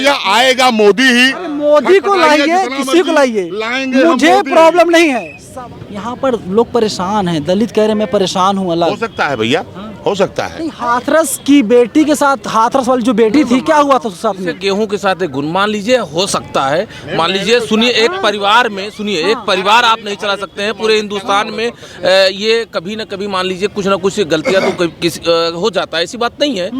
आएगा आएगा मोदी ही। मोदी को लाइए, किसी को लाइए, मुझे प्रॉब्लम नहीं है। यहाँ पर लोग परेशान हैं, दलित कह रहे मैं परेशान हूँ अलग। हो सकता है भैया, हो सकता है। नहीं, हाथरस की बेटी के साथ, हाथरस वाली जो बेटी थी, क्या हुआ था उसके साथ में? गेहूं के साथ एक गुण मान लीजिए, हो सकता है, मान लीजिए, सुनिए, एक परिवार में, सुनिए, एक परिवार आप नहीं चला सकते हैं पूरे हिंदुस्तान में। ये कभी ना कभी मान लीजिए कुछ ना कुछ गलतियां तो हो जाता है, ऐसी बात नहीं है।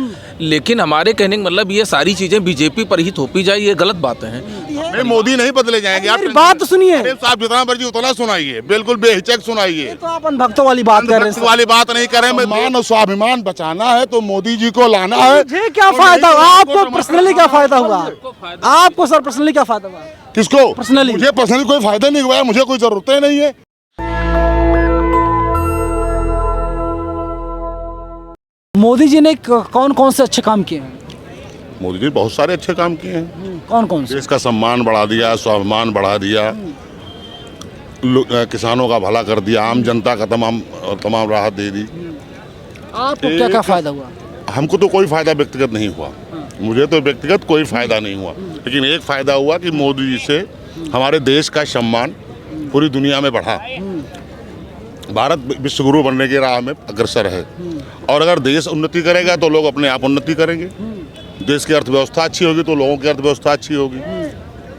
लेकिन हमारे कहने का मतलब ये सारी चीजें बीजेपी पर ही थोपी जाए, ये गलत बातें हैं। नहीं, मोदी नहीं बदले जाएंगे। आप बात तो सुनिए, साहब जितना मर्जी उतना सुनाइए, बिल्कुल बेहिचक सुनाइए। तो आप भक्तों वाली बात कर रहे हैं। वाली बात नहीं कर रहे हैं। मान और स्वाभिमान बचाना है तो मोदी जी को लाना है। मुझे क्या फायदा हुआ? आपको पर्सनली क्या फायदा हुआ? आपको सर पर्सनली क्या फायदा हुआ? किसको पर्सनली? मुझे पर्सनली कोई फायदा नहीं हुआ, मुझे कोई जरूरत ही नहीं है। मोदी जी ने कौन कौन से अच्छे काम किए हैं? मोदी जी बहुत सारे अच्छे काम किए हैं। कौन कौन से? देश का सम्मान बढ़ा दिया, स्वाभिमान बढ़ा दिया, किसानों का भला कर दिया, आम जनता का तमाम राहत दे दी। आपको क्या क्या फायदा हुआ? हमको तो कोई फायदा व्यक्तिगत नहीं हुआ, मुझे तो व्यक्तिगत कोई फायदा नहीं हुआ, लेकिन एक फायदा हुआ कि मोदी जी से हमारे देश का सम्मान पूरी दुनिया में बढ़ा। भारत विश्व गुरु बनने की राह में अग्रसर है, और अगर देश उन्नति करेगा तो लोग अपने आप उन्नति करेंगे। देश की अर्थव्यवस्था अच्छी होगी तो लोगों की अर्थव्यवस्था अच्छी होगी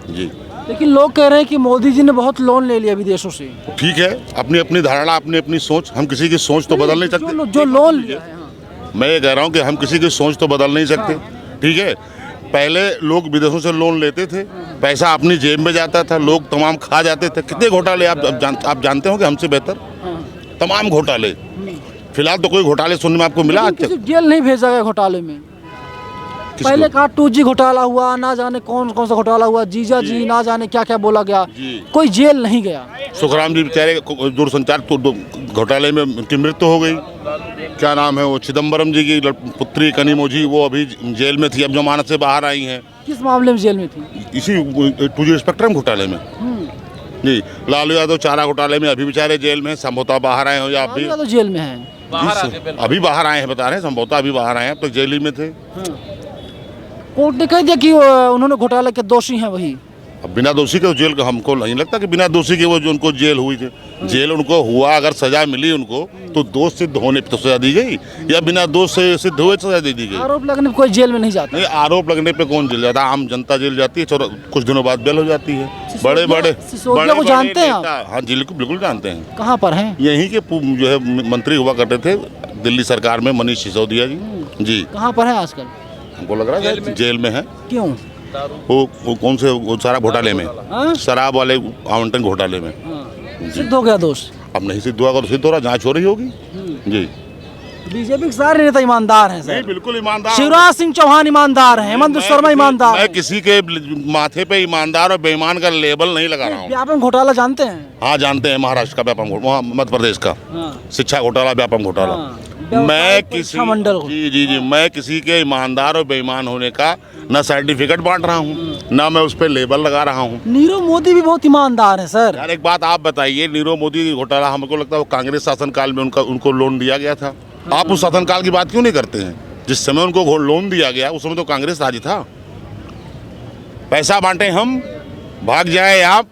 जी। लेकिन लोग कह रहे हैं कि मोदी जी ने बहुत लोन ले लिया विदेशों से। ठीक है, अपनी अपनी धारणा, अपनी अपनी सोच, हम किसी की सोच तो बदल नहीं सकते। जो लोन लिया है, मैं ये कह रहा हूँ कि हम किसी की सोच तो बदल नहीं सकते। ठीक है, पहले लोग विदेशों से लोन लेते थे, पैसा अपनी जेब में जाता था, लोग तमाम खा जाते थे। कितने घोटाले आप जानते हो कि हमसे बेहतर, तमाम घोटाले। फिलहाल तो कोई घोटाले सुनने में आपको मिला आज तक? जेल नहीं भेजा गया घोटाले में। पहले कहा 2G घोटाला हुआ, ना जाने कौन कौन सा घोटाला हुआ, जीजा जी ना जाने क्या क्या बोला गया, कोई जेल नहीं गया। सुखराम जी बेचारे दूरसंचार घोटाले में उनकी मृत्यु हो गई। क्या नाम है वो, चिदम्बरम जी की पुत्री कनिमोझी, वो अभी जेल में थी, अब जमानत से बाहर आई हैं। किस मामले में जेल में थी? इसी 2G स्पेक्ट्रम घोटाले में जी। लालू यादव चारा घोटाले में अभी बेचारे जेल में, संभवतः बाहर आए हो या अभी तो जेल में है, अभी बाहर आए हैं, बता रहे हैं, संभवतः अभी बाहर आए हैं, अब तक जेल ही में थे। कोर्ट ने कह दिया कि उन्होंने घोटाले के दोषी हैं वही। अब बिना दोषी के जेल, हमको नहीं लगता कि बिना दोषी के वो जो उनको जेल हुई थी, जेल उनको हुआ, अगर सजा मिली उनको तो दोष सिद्ध होने पे तो सजा दी गई, या बिना दोष से सिद्ध हुए सजा दे दी गई। आरोप लगने पे कोई जेल में नहीं जाता। नहीं, आरोप लगने पे कौन जेल जाता है? आम जनता जेल जाती है, कुछ दिनों बाद बेल हो जाती है। बड़े बड़े को जानते हैं आप? हाँ जी, बिल्कुल जानते हैं। कहाँ पर हैं? यहीं के जो है मंत्री हुआ करते थे दिल्ली सरकार में, मनीष सिसोदिया जी। कहाँ पर है आजकल? हमको लग रहा है जेल में है। क्यों? वो कौन से, वो सारा घोटाले में, शराब वाले आवंटन घोटाले में सिद्ध हो गया दोष। अब नहीं सिद्ध हुआ, सिद्ध हो रहा, जांच हो रही होगी जी। बीजेपी के सारे नेता ईमानदार हैं सर। नहीं, बिल्कुल ईमानदार। शिवराज सिंह चौहान ईमानदार हैं, हेमंत शर्मा ईमानदार। मैं किसी के माथे पे ईमानदार और बेईमान का लेबल नहीं लगा रहा हूँ। व्यापम घोटाला जानते हैं? हाँ जानते हैं, महाराष्ट्र का व्यापम घोटाला, मध्य प्रदेश का शिक्षा घोटाला, व्यापम घोटाला। मैं किसी जी मैं किसी के ईमानदार और बेईमान होने का न सर्टिफिकेट बांट रहा हूँ, ना मैं उस पर लेबल लगा रहा हूँ। नीरव मोदी भी बहुत ईमानदार है सर। यार एक बात आप बताइए, नीरव मोदी की घोटाला हमको लगता है वो कांग्रेस शासनकाल में उनको लोन दिया गया था। आप उस शासनकाल की बात क्यों नहीं करते हैं? जिस समय उनको लोन दिया गया उस समय तो कांग्रेस राज था। पैसा बांटे हम, भाग जाए आप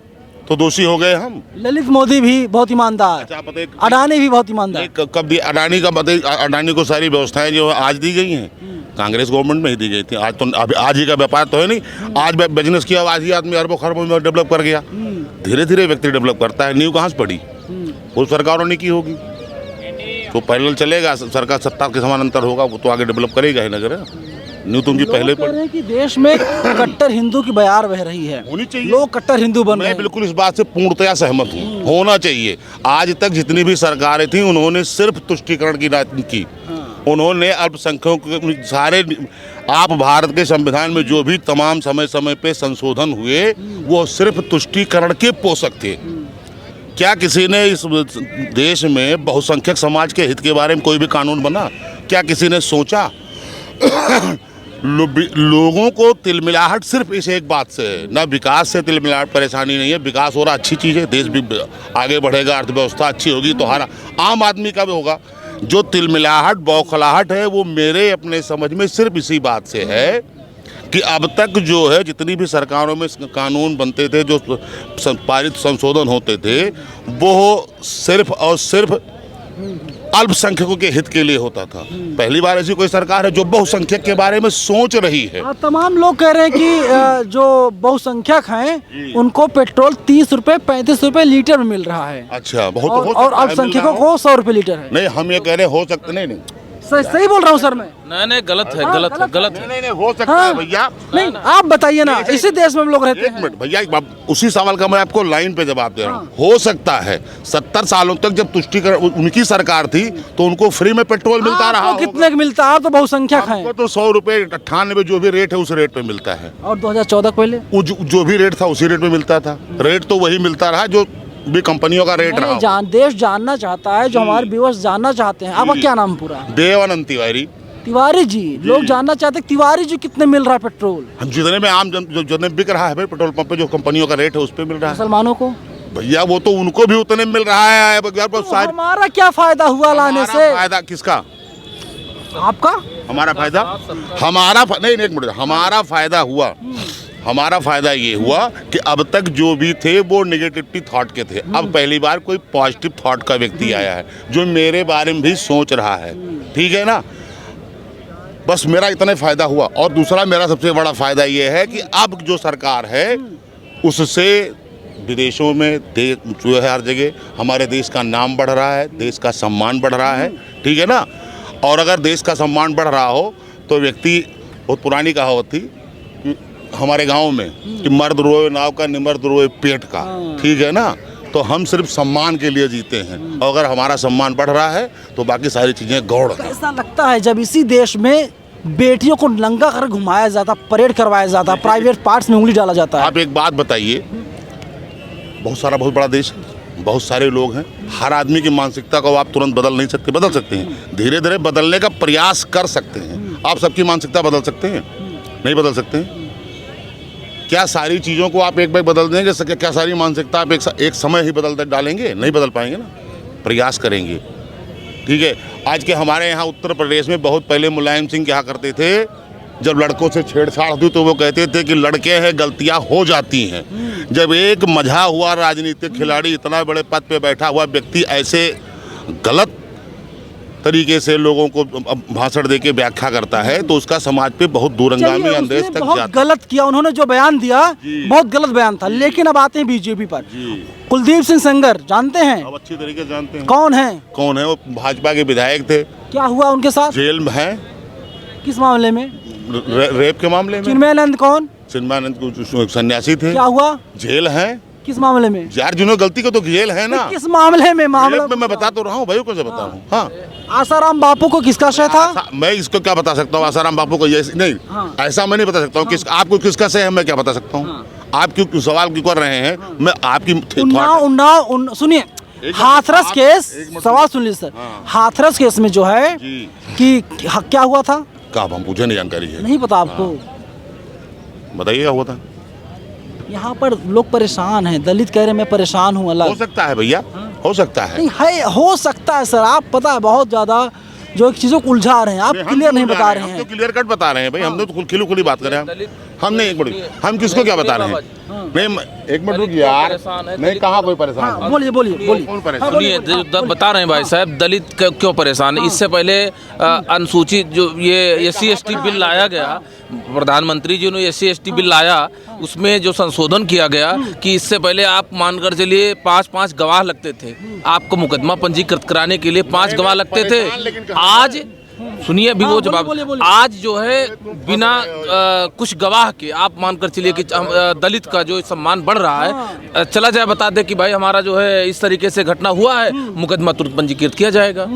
तो दोषी हो गए हम। ललित मोदी भी बहुत ईमानदार। अच्छा, अडानी भी बहुत ईमानदार। कब दी अडानी का? अडानी को सारी व्यवस्थाएं जो आज दी गई हैं कांग्रेस गवर्नमेंट में ही दी गई थी। आज तो आज ही का व्यापार तो है नहीं, आज बिजनेस किया, आज ही आदमी अरबों खरबों में डेवलप कर गया। धीरे धीरे व्यक्ति डेवलप करता है। नींव कहाँ से पड़ी? वो सरकारों ने की होगी, तो पैरेलल चलेगा, सरकार सत्ता के समानांतर होगा, वो तो आगे डेवलप करेगा ही नगर। न्यू तो उनकी पहले कह रहे हैं कि देश में कट्टर हिंदू की बयार बह रही है, होनी चाहिए। लोग कट्टर हिंदू बन रहे हैं। मैं बिल्कुल इस बात से पूर्णतया सहमत हूँ, होना चाहिए। आज तक जितनी भी सरकारें थी उन्होंने सिर्फ तुष्टीकरण की राजनीति की। उन्होंने अल्पसंख्यकों सारे, आप भारत के संविधान में जो भी तमाम समय समय पे संशोधन हुए वो सिर्फ तुष्टीकरण के पोषक थे। क्या किसी ने इस देश में बहुसंख्यक समाज के हित के बारे में कोई भी कानून बना? क्या किसी ने सोचा? लोगों को तिलमिलाहट सिर्फ इस एक बात से है, ना विकास से तिलमिलाहट परेशानी नहीं है। विकास हो रहा, अच्छी चीज़ है, देश भी आगे बढ़ेगा, अर्थव्यवस्था अच्छी होगी तो हर आम आदमी का भी होगा। जो तिलमिलाहट बौखलाहट है वो मेरे अपने समझ में सिर्फ इसी बात से है कि अब तक जो है जितनी भी सरकारों में कानून बनते थे, जो पारित संशोधन होते थे, वो सिर्फ और सिर्फ अल्पसंख्यकों के हित के लिए होता था। पहली बार ऐसी कोई सरकार है जो बहुसंख्यक के बारे में सोच रही है। तमाम लोग कह रहे हैं कि जो बहुसंख्यक हैं उनको पेट्रोल 30 रुपए 35 रुपए लीटर में मिल रहा है। अच्छा, बहुत और, हो और सकता है अल्पसंख्यकों मिल रहा को 100 रुपए लीटर है। हो। नहीं, हम ये कह रहे हो सकते नहीं सही बोल रहा हूँ सर मैं? नहीं गलत है, गलत है, गलत है। नहीं हो सकता हाँ। है भैया। नहीं, आप बताइए ना, इसी देश में हम लोग रहते एक हैं। मिनट भैया, उसी सवाल का मैं आपको लाइन पे जवाब दे रहा हूँ। हो सकता है 70 सालों तक जब तुष्टिकरण उनकी सरकार थी तो उनको फ्री में पेट्रोल मिलता रहा आपको कितने का मिलता है? आप तो बहुसंख्यक हैं। होगा। तो 100 रुपए 98 जो भी रेट है उस रेट पे मिलता है। और 2014 पहले जो भी रेट था उसी रेट पे मिलता था। रेट तो वही मिलता रहा जो भी कंपनियों का रेट रहा। देश जानना चाहता है, जो हमारे व्यूअर्स जानना चाहते हैं। आपका क्या नाम पूरा? देवानंद तिवारी। तिवारी जी, लोग जानना चाहते हैं तिवारी जी कितने मिल रहा है पेट्रोल? हम जितने में आम जितने बिक रहा है भाई पेट्रोल पंप पे, जो कंपनियों का रेट है उस पे मिल रहा है। मुसलमानों को भैया वो तो उनको भी उतने मिल रहा है। तो हमारा क्या फायदा हुआ लाने से? फायदा किसका? आपका? हमारा फायदा नहीं, एक मिनट, हमारा फायदा हुआ। हमारा फायदा ये हुआ कि अब तक जो भी थे वो नेगेटिव थॉट के थे। अब पहली बार कोई पॉजिटिव थॉट का व्यक्ति आया है जो मेरे बारे में भी सोच रहा है। ठीक है ना? बस मेरा इतना फायदा हुआ। और दूसरा मेरा सबसे बड़ा फायदा ये है कि अब जो सरकार है उससे विदेशों में जो है हर जगह हमारे देश का नाम बढ़ रहा है, देश का सम्मान बढ़ रहा है। ठीक है ना? और अगर देश का सम्मान बढ़ रहा हो तो व्यक्ति, बहुत पुरानी कहावत थी कि हमारे गांव में कि मर्द रोए नाव का, निमर्द रोए पेट का। ठीक है ना? तो हम सिर्फ सम्मान के लिए जीते हैं, और अगर हमारा सम्मान बढ़ रहा है तो बाकी सारी चीजें गौड़ हैं। ऐसा लगता है जब इसी देश में बेटियों को नंगा कर घुमाया जाता, परेड करवाया जाता, प्राइवेट पार्ट्स में उंगली डाला जाता है। आप एक बात बताइए, बहुत बड़ा देश है, बहुत सारे लोग हैं, हर आदमी की मानसिकता को आप तुरंत बदल नहीं सकते। बदल सकते हैं, धीरे धीरे बदलने का प्रयास कर सकते हैं। आप सबकी मानसिकता बदल सकते हैं? नहीं बदल सकते हैं। क्या सारी चीज़ों को आप एक बार बदल देंगे? क्या सारी मानसिकता आप एक समय ही बदल डालेंगे? नहीं बदल पाएंगे ना। प्रयास करेंगे। ठीक है? आज के हमारे यहाँ उत्तर प्रदेश में बहुत पहले मुलायम सिंह क्या करते थे, जब लड़कों से छेड़छाड़ होती तो वो कहते थे कि लड़के हैं, गलतियाँ हो जाती हैं। जब एक मझा हुआ राजनीतिक खिलाड़ी, इतना बड़े पद पे बैठा हुआ व्यक्ति ऐसे गलत तरीके से लोगों को भाषण देके व्याख्या करता है तो उसका समाज पे बहुत दूरगामी अंदेश तक बहुत जाता है। गलत किया उन्होंने, जो बयान दिया बहुत गलत बयान था। लेकिन अब आते हैं बीजेपी पर। कुलदीप सिंह सेंगर जानते हैं? अब अच्छी तरीके से जानते हैं। कौन है? कौन है? वो भाजपा के विधायक थे। क्या हुआ उनके साथ? जेल में है। किस मामले में? रेप के मामले में। चिन्मयानंद कौन? चिन्मयानंद सन्यासी थे। क्या हुआ? जेल है। किस मामले में? यार जिन्होंने गलती को तो जेल है ना। किस मामले में? मामला में मैं बता तो रहा हूँ भाई, कैसे बताऊँ? हाँ, आसाराम बापू को किसका शय था? मैं इसको क्या बता सकता हूँ? आसाराम बापू को ये नहीं। ऐसा मैं नहीं बता सकता हूँ। आपको किसका शय है मैं क्या बता सकता हूँ? आप क्यों सवाल क्यों कर रहे हैं? मैं आपकी सुनिए, हाथरस केस, सवाल सुन लीजिए सर। हाथरस केस में जो है कि क्या हुआ था? कब हम मुझे नहीं जानकारी है। नहीं पता आपको? बताइए क्या हुआ था। यहाँ पर लोग परेशान हैं, दलित कह रहे मैं परेशान हूँ। अलग हो सकता है भैया, हो सकता है। नहीं है, हो सकता है सर। आप पता है बहुत ज्यादा जो चीजों को उलझा रहे हैं, आप क्लियर नहीं बता रहे हैं। हम तो क्लियर कट बता रहे हैं भाई। हमने तो खुली बात करें। हम नहीं, एक मिनट, हम किसको क्या बता रहे हैं? नहीं, एक मिनट रुक यार। नहीं, कहाँ कोई परेशान है? बोलिए कौन परेशान? सुनिए, बता रहे हैं भाई साहब, दलित क्यों परेशान है। इससे पहले अनुसूचित जो ये SC/ST बिल लाया गया, प्रधानमंत्री जी ने SC/ST बिल लाया, उसमें जो संशोधन किया गया कि इससे पहले आप मानकर चलिए 5-5 गवाह लगते थे। आपको मुकदमा पंजीकृत कराने के लिए 5 गवाह लगते थे। आज सुनिए अभी वो जवाब, आज जो है बिना कुछ गवाह के आप मानकर चलिए कि दलित का जो सम्मान बढ़ रहा है। चला जाए, बता दे कि भाई हमारा जो है इस तरीके से घटना हुआ है, मुकदमा तुरंत पंजीकृत किया जाएगा।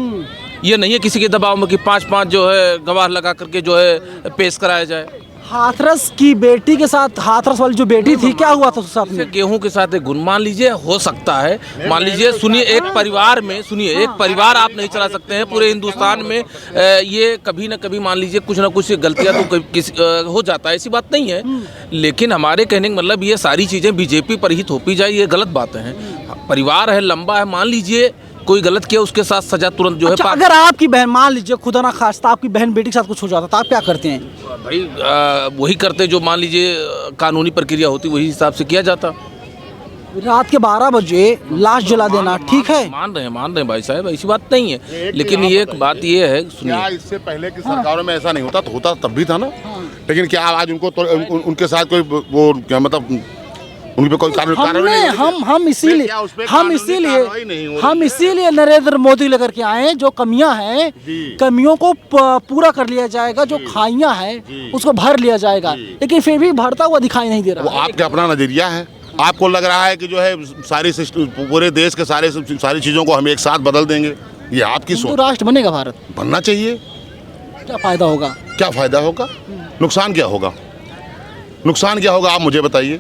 ये नहीं है किसी के दबाव में कि 5-5 जो है गवाह लगा करके जो है पेश कराया जाए। हाथरस की बेटी के साथ, हाथरस वाली जो बेटी थी, क्या हुआ था उसके साथ में? गेहूं के साथ एक गुण, मान लीजिए हो सकता है, मान लीजिए सुनिए एक परिवार में, सुनिए एक परिवार आप नहीं चला सकते हैं पूरे हिंदुस्तान में। ये कभी ना कभी मान लीजिए कुछ ना कुछ गलतियां तो हो जाता है, ऐसी बात नहीं है। लेकिन हमारे कहने का मतलब ये सारी चीज़ें बीजेपी पर ही थोपी जाए, ये गलत बातें हैं। परिवार है, लंबा है, मान लीजिए कोई गलत किया उसके साथ सजा तुरंत जो अच्छा, है अगर आपकी बहन, मान लीजिए खुदा ना खास्ता आपकी बहन बेटी के साथ कुछ हो जाता तो आप क्या करते हैं? भाई वही करते जो मान लीजिए कानूनी प्रक्रिया होती, वही हिसाब से किया जाता। रात के 12 बजे लाश जला देना ठीक है? मान रहे हैं भाई साहब, ऐसी बात नहीं है, लेकिन ये एक बात ये है, सुनिए, क्या इससे पहले की सरकारों में ऐसा नहीं होता? तो होता तब भी था ना। लेकिन क्या आज उनको तो उनके साथ कोई वो क्या मतलब उन पे कोई हमने हम इसीलिए नरेंद्र मोदी लेकर के आए, जो कमियां हैं कमियों को पूरा कर लिया जाएगा, जो खाइयां हैं उसको भर लिया जाएगा, लेकिन फिर भी भरता हुआ दिखाई नहीं दे रहा। वो आपका अपना नजरिया है। आपको लग रहा है कि जो है सारी पूरे देश के सारी चीजों को हम एक साथ बदल देंगे, ये आपकी सोच। राष्ट्र बनेगा भारत, बनना चाहिए। क्या फायदा होगा? क्या फायदा होगा? नुकसान क्या होगा? नुकसान क्या होगा आप मुझे बताइए।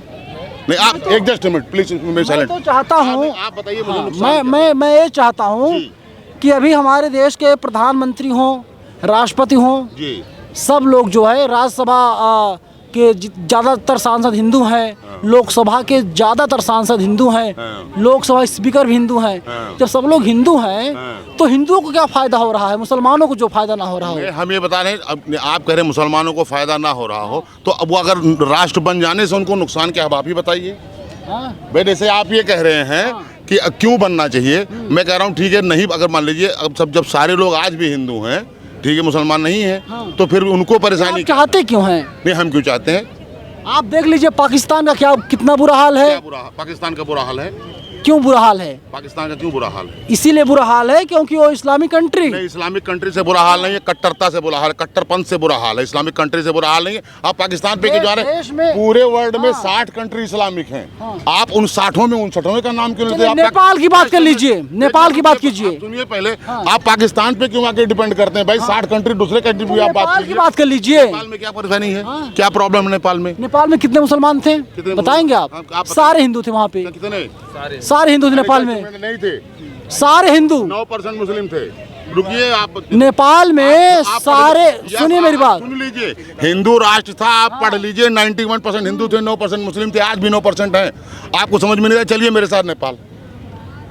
नहीं आप एक जस्ट मिनट प्लीज, मैं मैं तो चाहता हूँ, आप बताइए मुझे नुकसान मैं ये चाहता हूँ कि अभी हमारे देश के प्रधानमंत्री हों, राष्ट्रपति हों, जी सब लोग जो है राज्यसभा के ज़्यादातर सांसद हिंदू हैं, लोकसभा के ज़्यादातर सांसद हिंदू हैं, लोकसभा स्पीकर भी हिंदू हैं। जब सब लोग हिंदू हैं तो हिंदुओं को क्या फ़ायदा हो रहा है, मुसलमानों को जो फ़ायदा ना हो रहा हो? हम ये बता रहे हैं, आप कह रहे हैं मुसलमानों को फ़ायदा ना हो रहा हो, तो अब वो अगर राष्ट्र बन जाने से उनको नुकसान क्या है, आप ही बताइए। भाई जैसे आप ये कह रहे हैं कि क्यों बनना चाहिए, मैं कह रहा हूँ ठीक है, नहीं अगर मान लीजिए अब जब सारे लोग आज भी हिंदू हैं, ठीक है, मुसलमान नहीं है, तो फिर उनको परेशानी चाहते क्यों हैं? नहीं हम क्यों चाहते हैं? आप देख लीजिए पाकिस्तान का क्या कितना बुरा हाल है। पाकिस्तान का बुरा हाल है। क्यों बुरा हाल है? पाकिस्तान का क्यों बुरा हाल है? इसीलिए बुरा हाल है क्योंकि वो इस्लामिक कंट्री। नहीं, इस्लामिक कंट्री से बुरा हाल नहीं है, कट्टरता से बुरा हाल है, कट्टरपंथ से बुरा हाल है। इस्लामिक कंट्री से बुरा हाल नहीं है। आप पाकिस्तान पे क्यों जा रहे हैं? पूरे वर्ल्ड में 60 कंट्री इस्लामिक हैं। आप उन 60 में 59 का नाम क्यों लेते हैं? नेपाल की बात कर लीजिए, नेपाल की बात कीजिए। सुनिए पहले, आप पाकिस्तान पे क्यों आके डिपेंड करते हैं भाई? 60 कंट्री दूसरे कंट्री भी आप बात कर लीजिए। नेपाल में क्या परेशानी है, क्या प्रॉब्लम है नेपाल में? नेपाल में कितने मुसलमान थे बताएंगे आप? सारे हिंदू थे वहाँ पे। कितने? सारे हिंदू थे नेपाल में। नहीं थे सारे हिंदू, 9% मुस्लिम थे। रुकिए आप, नेपाल में सारे, सुनिए मेरी बात, सुन लीजिए, हिंदू राष्ट्र था, आप पढ़ लीजिए, 91% हिंदू थे, 9% मुस्लिम थे, आज भी 9% हैं। आपको समझ में नहीं आया, चलिए मेरे साथ नेपाल,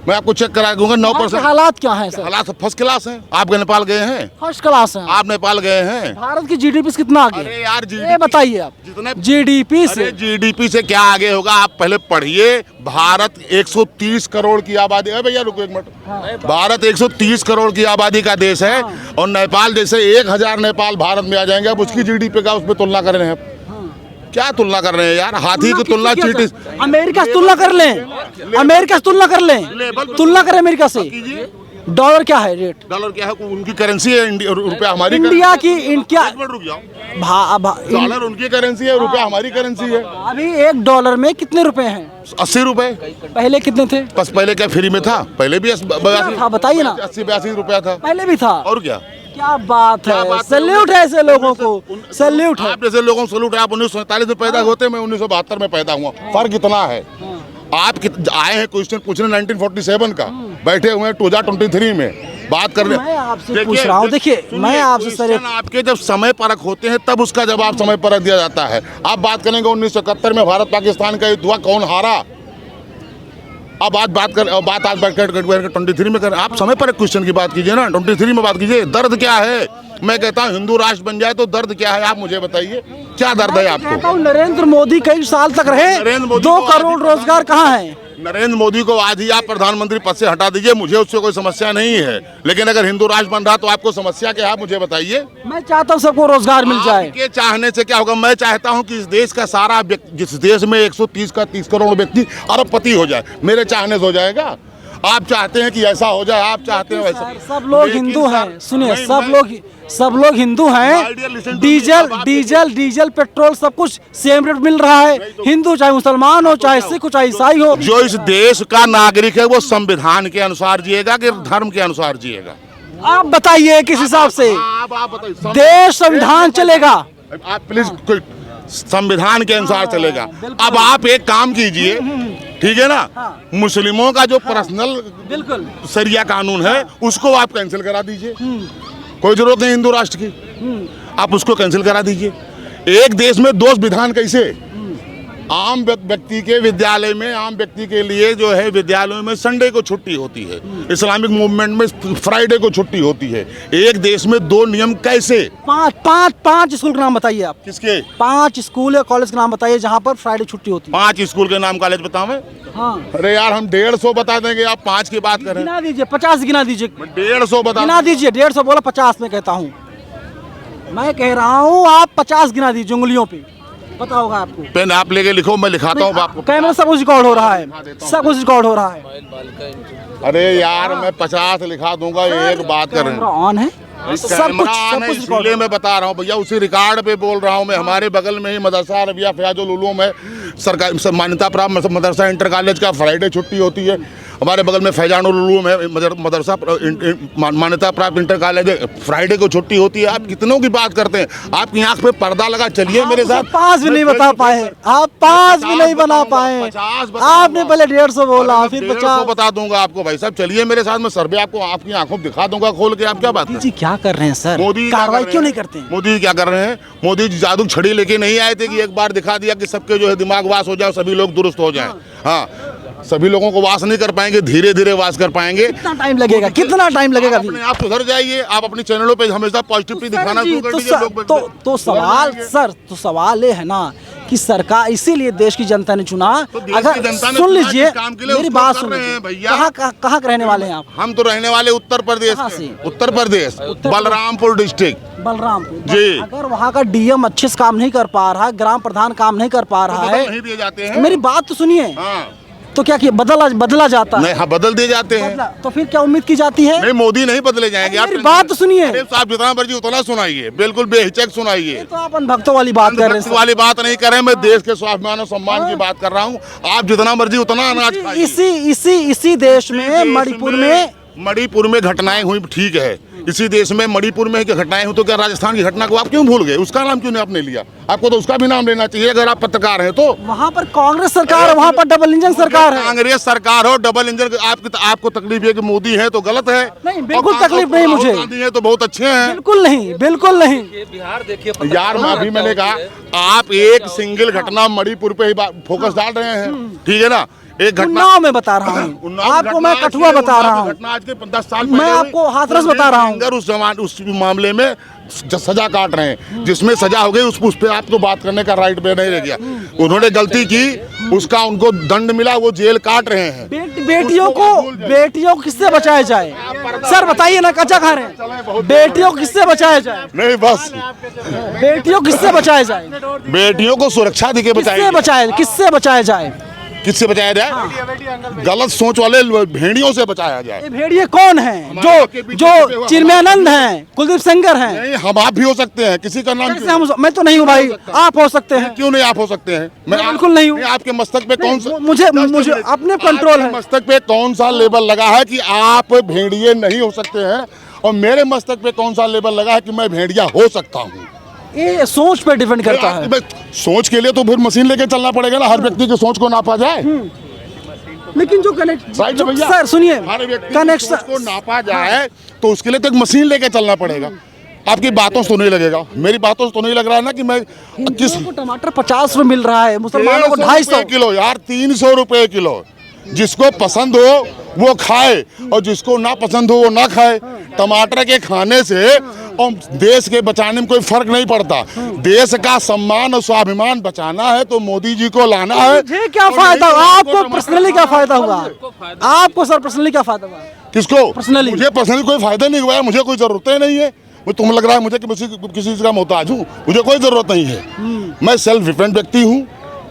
मैं आपको चेक करा दूंगा। 9% हालात क्या हैं सर? हालात फर्स्ट क्लास हैं। आप नेपाल गए हैं? फर्स्ट क्लास हैं। आप नेपाल गए हैं? भारत की जीडीपी से कितना आगे? अरे यार ये बताइए आप, जितने जीडीपी से, जीडीपी से क्या आगे होगा? आप पहले पढ़िए। भारत 130 करोड़ की आबादी है। भैया रुको एक मिनट। भारत 130 करोड़ की आबादी का देश है, और नेपाल जैसे 1000 नेपाल भारत में आ जाएंगे। अब उसकी जीडीपी का उसमें तुलना कर रहे हैं? क्या तुलना कर रहे हैं यार? हाथी की तुलना चींटी, अमेरिका से तुलना कर लें, अमेरिका से तुलना कर लें, तुलना करें अमेरिका से। डॉलर क्या है रेट? डॉलर क्या है? उनकी करेंसी है, रुपया हमारी। इंडिया की क्या? रुक जाओ, डॉलर उनकी करेंसी है, रुपया हमारी करेंसी है। अभी $1 में कितने रुपए हैं? 80 रुपए। पहले कितने थे? बस पहले क्या फ्री में था? पहले भी 82 था, बताइए ना। 80-82 रुपया था पहले भी था। और क्या? क्या बात है, सैल्यूट है ऐसे लोगों को, सैल्यूट है। आप जैसे लोगों को सैल्यूट है। आप 1947 में पैदा होते, मैं 1972 में पैदा हुआ, फर्क इतना है। आप आए हैं क्वेश्चन पूछने 1947 का, बैठे हुए हैं 2023 में बात करने। मैं आपसे पूछ रहा हूँ, देखिए मैं आपसे सर, आपके जब समय परख होते हैं तब उसका जवाब समय परख दिया जाता है। आप बात करेंगे 1971 में भारत पाकिस्तान का युद्ध हुआ, कौन हारा? अब आज बात कर 23 में कर। आप समय पर क्वेश्चन की बात कीजिए ना, 23 में बात कीजिए। दर्द क्या है? मैं कहता हूँ हिंदू राष्ट्र बन जाए तो दर्द क्या है, आप मुझे बताइए, क्या दर्द है आपको? नरेंद्र मोदी कई साल तक रहे, 2 करोड़ रोजगार कहाँ है? नरेंद्र मोदी को आज ही आप प्रधानमंत्री पद से हटा दीजिए, मुझे उससे कोई समस्या नहीं है। लेकिन अगर हिंदू राष्ट्र बन रहा तो आपको समस्या क्या है, आप मुझे बताइए। मैं चाहता हूँ सबको रोजगार मिल जाए। आपके चाहने से क्या होगा? मैं चाहता हूँ कि इस देश का सारा व्यक्ति, जिस देश में 130 का 30 करोड़ व्यक्ति अरबपति हो जाए, मेरे चाहने से हो जाएगा। आप चाहते हैं कि ऐसा हो जाए, आप चाहते हैं वैसा। सब लोग हिंदू हैं, सुनिए, सब लोग हिंदू हैं। डीजल पेट्रोल सब कुछ सेम रेट मिल रहा है। हिंदू चाहे मुसलमान हो, चाहे सिख हो, चाहे ईसाई हो। जो इस देश का नागरिक है वो संविधान के अनुसार जिएगा कि धर्म के अनुसार जिएगा? आप बताइए किस हिसाब से आप बताइए। देश संविधान चलेगा? आप प्लीज, संविधान के अनुसार चलेगा। अब आप एक काम कीजिए, ठीक है ना, मुस्लिमों का जो पर्सनल बिल्कुल शरिया कानून है उसको आप कैंसिल करा दीजिए। कोई जरूरत नहीं हिंदू राष्ट्र की, आप उसको कैंसिल करा दीजिए। एक देश में 2 विधान कैसे? आम व्यक्ति के विद्यालय में, आम व्यक्ति के लिए जो है विद्यालयों में संडे को छुट्टी होती है, इस्लामिक मूवमेंट में फ्राइडे को छुट्टी होती है। एक देश में दो नियम कैसे? पांच स्कूल का नाम बताइए आप। किसके? 5 स्कूल या कॉलेज का नाम बताइए जहाँ पर फ्राइडे छुट्टी होती है। 5 स्कूल के नाम कॉलेज बताओ। हाँ, अरे यार हम 150 बता देंगे, आप 5 की बात करें। गिना दीजिए, 50 गिना दीजिए। 150 बता गिना दीजिए, 150 बोला, 50 में कहता हूँ। मैं कह रहा हूँ आप 50 गिना दीजिए उंगलियों पे, पता होगा आपको। पेन आप लेके लिखो, मैं लिखाता हूँ आपको। कैमरा सब कुछ रिकॉर्ड हो रहा है, सब कुछ रिकॉर्ड हो रहा है। अरे यार मैं 50 लिखा दूंगा, एक बात कर रहे कैमरा हैं। ऑन है, सब कुछ इसलिए मैं बता रहा हूँ भैया, उसी रिकॉर्ड पे बोल रहा हूँ मैं। हमारे बगल में ही मदरसा रबिया फयाजुल उलूम है, सरकार मान्यता प्राप्त मदरसा इंटर कॉलेज का फ्राइडे छुट्टी होती है। हमारे बगल में फैजानुल उलूम है, मदरसा मान्यता प्राप्त इंटर कॉलेज है, फ्राइडे को छुट्टी होती है। आप कितनों की बात करते हैं? आपकी आंख पे पर्दा लगा, चलिए मेरे साथ। 5 भी नहीं बता पाए आप, 5 भी नहीं बना पाए। आपने पहले 150 बोला, फिर 50 बता दूंगा आपको भाई साहब। चलिए मेरे साथ, मैं सर्वे आपको आपकी आंखों दिखा दूंगा खोल के। आप क्या बात जी क्या कर रहे हैं सर? मोदी कार्रवाई क्यों नहीं करते हैं? मोदी क्या कर रहे हैं? मोदी जी जादू छड़ी लेके नहीं आए थे कि एक बार दिखा दिया कि सबके जो है दिमाग वास हो जाए, सभी लोग दुरुस्त हो जाएं। हाँ, सभी लोगों को वास नहीं कर पाएंगे, धीरे धीरे वास कर पाएंगे। कितना टाइम लगेगा? कितना टाइम लगेगा? अपने आप सुधर जाइए। आप अपनी चैनलों पे हमेशा पॉजिटिविटी दिखाना शुरू कर दीजिए। तो सवाल सर, तो सवाल ये है ना कि सरकार, इसीलिए देश की जनता ने चुना। अगर सुन लीजिए मेरी बात, सुन भैया, कहाँ रहने वाले हैं आप? हम तो रहने वाले उत्तर प्रदेश से। उत्तर प्रदेश, बलरामपुर डिस्ट्रिक्ट। बलरामपुर जी। अगर वहाँ का डीएम अच्छे से काम नहीं कर पा रहा है, ग्राम प्रधान काम नहीं कर पा रहा है, नहीं दिए जाते हैं। मेरी बात तो सुनिए। हाँ। तो क्या किया? बदला जाता है? नहीं, हाँ बदल दिए जाते हैं। तो फिर क्या उम्मीद की जाती है? नहीं, मोदी नहीं बदले जाएंगे। आप मेरी बात तो सुनिए। आप जितना मर्जी उतना सुनाइए, बिल्कुल बेहिचक सुनाइए। तो आप भक्तों वाली बात कर रहे हैं। वाली बात नहीं कर रहे हैं, मैं देश के स्वाभिमान और सम्मान की बात कर रहा हूँ। आप जितना मर्जी उतना अनाज खाइए। इसी देश में मणिपुर में घटनाएं हुई, ठीक है। इसी देश में मणिपुर में घटनाएं हुई, तो क्या राजस्थान की घटना को आप क्यों भूल गए? उसका नाम क्यों नहीं आपने लिया? आपको तो उसका भी नाम लेना चाहिए अगर आप पत्रकार हैं तो। वहाँ पर कांग्रेस सरकार है, वहाँ पर डबल इंजन सरकार है। कांग्रेस सरकार हो, डबल इंजन। आपको तकलीफ है कि मोदी है तो गलत है? नहीं, बिल्कुल तकलीफ नहीं मुझे। गांधी है तो बहुत अच्छे हैं। बिल्कुल नहीं, बिल्कुल नहीं। बिहार देखिए यार, अभी मैंने कहा आप एक सिंगल घटना मणिपुर पे ही फोकस डाल रहे हैं, ठीक है ना? एक घटना उन्नाव में बता रहा हूँ आपको, मैं कठुआ बता रहा हूँ। आज के 10 साल मैं आपको हाथरस बता रहा हूँ। उस मामले में सजा काट रहे हैं, जिसमें सजा हो गई उस पे आपको बात करने का राइट पे नहीं रह गया। उन्होंने गलती की, उसका उनको दंड मिला, वो जेल काट रहे हैं। बेटियों को किससे बचाया जाए? सर बताइए ना, कच्चा खा रहे हैं। बेटियों को किससे बचाया जाए? नहीं, बस बेटियों किससे बचाया जाए? बेटियों को सुरक्षा देके किससे बचाया जाए? किससे बचाया जाए? गलत सोच वाले भेड़ियों से बचाया जाए। भेड़िए कौन हैं? जो चिन्मयानंद हैं, कुलदीप सेंगर हैं। नहीं, हम आप भी हो सकते हैं। किसी का नाम मैं तो नहीं हूँ भाई, आप हो सकते हैं। क्यों नहीं आप हो सकते हैं? मैं बिल्कुल नहीं हूँ। आपके मस्तक पे कौन सा, मुझे अपने कंट्रोल है। मस्तक पे कौन सा लेबल लगा है कि आप भेड़िए नहीं हो सकते हैं? और मेरे मस्तक पे कौन सा लेबल लगा है कि मैं भेड़िया हो सकता हूँ? ये सोच पे डिपेंड करता है। सोच के लिए तो फिर मशीन लेके चलना पड़ेगा ना, हर व्यक्ति की सोच को नापा जाए। लेकिन जो सर सुनिए, हर व्यक्ति की सोच को नापा जाए तो उसके लिए तो एक मशीन लेके चलना पड़ेगा। आपकी बातों से तो नहीं लगेगा, मेरी बातों से तो नहीं लग रहा है ना कि मैं किस को टमाटर 50 रुपए मिल रहा है, मुसलमानों को 250 किलो। यार 300 रुपए किलो। जिसको पसंद हो वो खाए और जिसको ना पसंद हो वो ना खाए। टमाटर के खाने से और देश के बचाने में कोई फर्क नहीं पड़ता। देश का सम्मान और स्वाभिमान बचाना है तो मोदी जी को लाना है। मुझे क्या फायदा? आपको पर्सनली क्या फायदा हुआ? आपको सर पर्सनली क्या फायदा हुआ? किसको? पर्सनली? मुझे पर्सनली कोई फायदा नहीं हुआ है, मुझे कोई जरूरत ही नहीं है। तुम लग रहा है मुझे कि किसी चीज का मोहताज हूँ, मुझे कोई जरूरत नहीं है। मैं सेल्फ डिपेंडेंट व्यक्ति हूँ,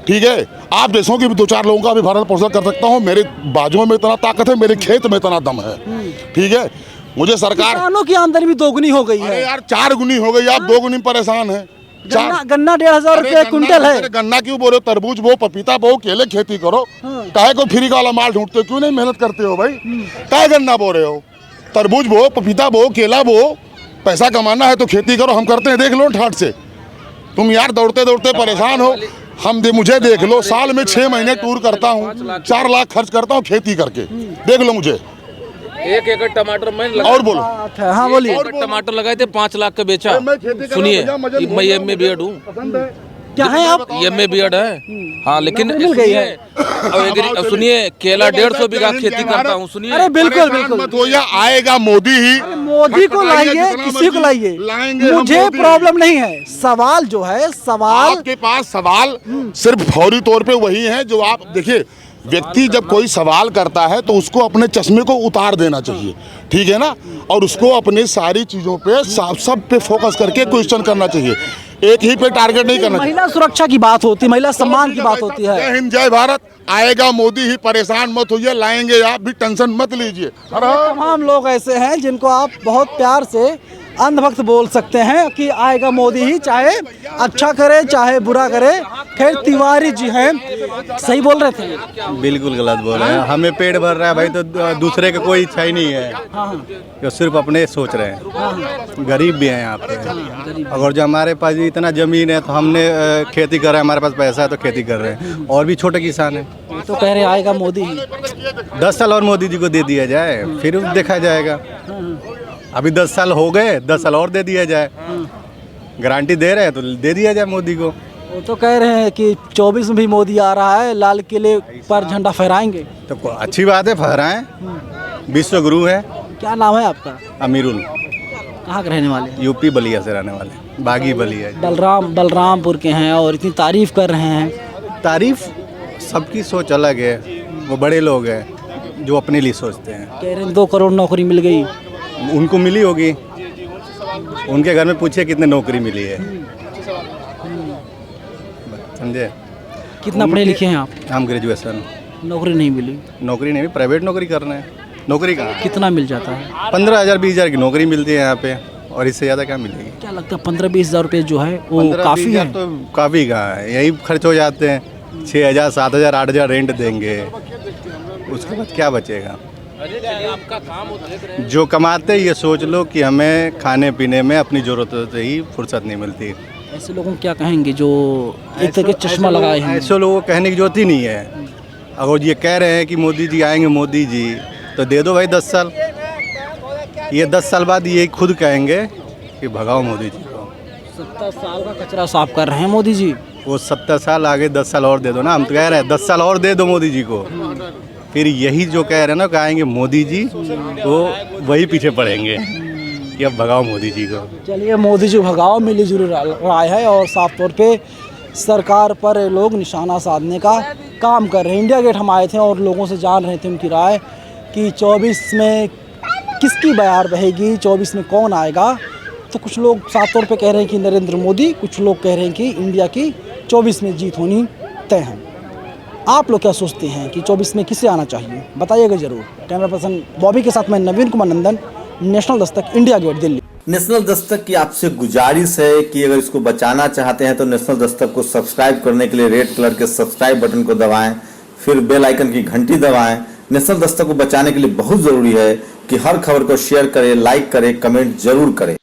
ठीक है। आप जैसों की 2-4 लोगों का भी भरण पोषण कर सकता हूँ। मेरे बाजुओं में इतना ताकत है, मेरे खेत में इतना दम है, ठीक है। मुझे सरकार, किसानों की आमदनी भी 2 गुनी हो गई है। यार 4 गुनी हो गई, आप 2 गुनी परेशान है। गन्ना 1,500 रुपए क्विंटल है। गन्ना क्यों बोल रहे हो? तरबूज बो, पपीता बो, केले खेती करो। काहे को फ्री वाला माल ढूंढते हो? क्यों नहीं मेहनत करते हो भाई? काहे गन्ना बो रहे हो? तरबूज बो, पपीता बो, केला बो। पैसा कमाना है तो खेती करो, हम करते हैं, देख लो ठाट से। तुम यार दौड़ते दौड़ते परेशान हो। मुझे देख लो, साल में 6 महीने टूर करता हूँ, 4 लाख खर्च करता हूँ खेती करके, देख लो मुझे। 1 एकड़ टमाटर मैं और बोलो। हाँ बोलिए। टमाटर लगाए थे 5 लाख का बेचा। सुनिए, मैं एमए बीएड हूँ, क्या है आप? एमए बीएड है। हाँ, लेकिन नौकरी मिल गई है। अब सुनिए, केला 150 बीघा खेती करता हूँ, सुनिए। अरे बिल्कुल परेशान बिल्कुल, मत होइए, आएगा मोदी ही। मोदी को लाइए, जितना किसी मर्जी को लाइए, लाएंगे, मुझे मोदी। प्रॉब्लम नहीं है। सवाल जो है, सवाल आपके पास सवाल सिर्फ फौरी तौर पे वही है जो आप देखिए, व्यक्ति जब कोई सवाल करता है तो उसको अपने चश्मे को उतार देना चाहिए, ठीक है ना, और उसको अपने सारी चीजों पे सब पे फोकस करके क्वेश्चन करना चाहिए, एक ही पे टारगेट नहीं करना चाहिए। महिला सुरक्षा की बात होती है, महिला सम्मान की बात होती है। जय हिंद, जय भारत। आएगा मोदी ही, परेशान मत होइए, लाएंगे, आप भी टेंशन मत लीजिए। तमाम लोग ऐसे हैं जिनको आप बहुत प्यार से अंधभक्त बोल सकते हैं कि आएगा मोदी ही, चाहे अच्छा करे चाहे बुरा करे। खैर तिवारी जी हैं, सही बोल रहे थे। बिल्कुल गलत बोल रहे हैं। हमें पेट भर रहा है भाई, तो दूसरे का कोई इच्छा ही नहीं है, जो सिर्फ अपने सोच रहे हैं। गरीब भी हैं यहाँ पे, अगर जो हमारे पास इतना जमीन है तो हमने खेती कर रहे हैं, हमारे पास पैसा है तो खेती कर रहे हैं, और भी छोटे किसान हैं। तो कह रहे आएगा मोदी ही। 10 साल और मोदी जी को दे दिया जाए, फिर देखा जाएगा। अभी 10 साल हो गए, 10 साल और दे दिया जाए, गारंटी दे रहे हैं तो दे दिया जाए मोदी को। वो तो कह रहे हैं कि 24 में भी मोदी आ रहा है, लाल किले पर झंडा फहराएंगे। तो अच्छी बात है, फहराएं। विश्व गुरु है। क्या नाम है आपका? अमीरुल, कहाँ के रहने वाले? यूपी बलिया से रहने वाले, बागी बलिया। बलरामपुर के हैं और इतनी तारीफ कर रहे हैं। तारीफ, सबकी सोच अलग है। वो बड़े लोग हैं जो अपने लिए सोचते हैं। कह रहे हैं 2 करोड़ नौकरी मिल गई। उनको मिली होगी, उनके घर में पूछिए कितने नौकरी मिली है, समझे। कितना पढ़े लिखे हैं आप? हम ग्रेजुएशन। नौकरी नहीं मिली। नौकरी नहीं, प्राइवेट नौकरी कर रहे हैं। नौकरी कहाँ? कितना मिल जाता है? 15,000 20,000 की नौकरी मिलती है यहाँ पे, और इससे ज़्यादा क्या मिलेगी? क्या लगता है 15-20 हज़ार रुपये जो है वो 15-20 काफ़ी है? हज़ार तो काफ़ी कहाँ है, यही खर्च हो जाते हैं। 6,000 7,000 8,000 रेंट देंगे, उसके बाद क्या बचेगा? जो कमाते ये सोच लो कि हमें खाने पीने में अपनी ज़रूरतों से ही फुर्सत नहीं मिलती। ऐसे लोगों को क्या कहेंगे जो एक तरह के चश्मा लगाए हैं? ऐसे लोगों को कहने की जरूरत ही नहीं है। अगर ये कह रहे हैं कि मोदी जी आएंगे, मोदी जी, तो दे दो भाई 10 साल। ये 10 साल बाद ये खुद कहेंगे कि भगाओ मोदी जी को। 70 साल का कचरा साफ कर रहे हैं मोदी जी। वो 70 साल आगे 10 साल और दे दो ना, हम तो कह रहे हैं 10 साल और दे दो मोदी जी को। फिर यही जो कह रहे हैं ना कि आएंगे मोदी जी, तो वही पीछे पड़ेंगे कि अब भगाओ मोदी जी को। चलिए मोदी जी भगाओ, मिली जुली राय है और साफ तौर पे सरकार पर लोग निशाना साधने का काम कर रहे हैं। इंडिया गेट हम आए थे और लोगों से जान रहे थे उनकी राय कि 24 में किसकी बयार बहेगी, 24 में कौन आएगा। तो कुछ लोग साफ तौर पे कह रहे हैं कि नरेंद्र मोदी, कुछ लोग कह रहे हैं कि इंडिया की 24 में जीत होनी तय है। आप लोग क्या सोचते हैं कि 24 में किसे आना चाहिए, बताइएगा ज़रूर। कैमरा पर्सन बॉबी के साथ मैं नवीन कुमार नंदन, national Dastak, India gate, Delhi. National Dastak की आपसे गुजारिश है कि अगर इसको बचाना चाहते हैं तो नेशनल दस्तक को सब्सक्राइब करने के लिए रेड कलर के सब्सक्राइब बटन को दबाएं, फिर बेल आइकन की घंटी दबाएं। नेशनल दस्तक को बचाने के लिए बहुत ज़रूरी है कि हर खबर को शेयर करें, लाइक करें, कमेंट जरूर करें।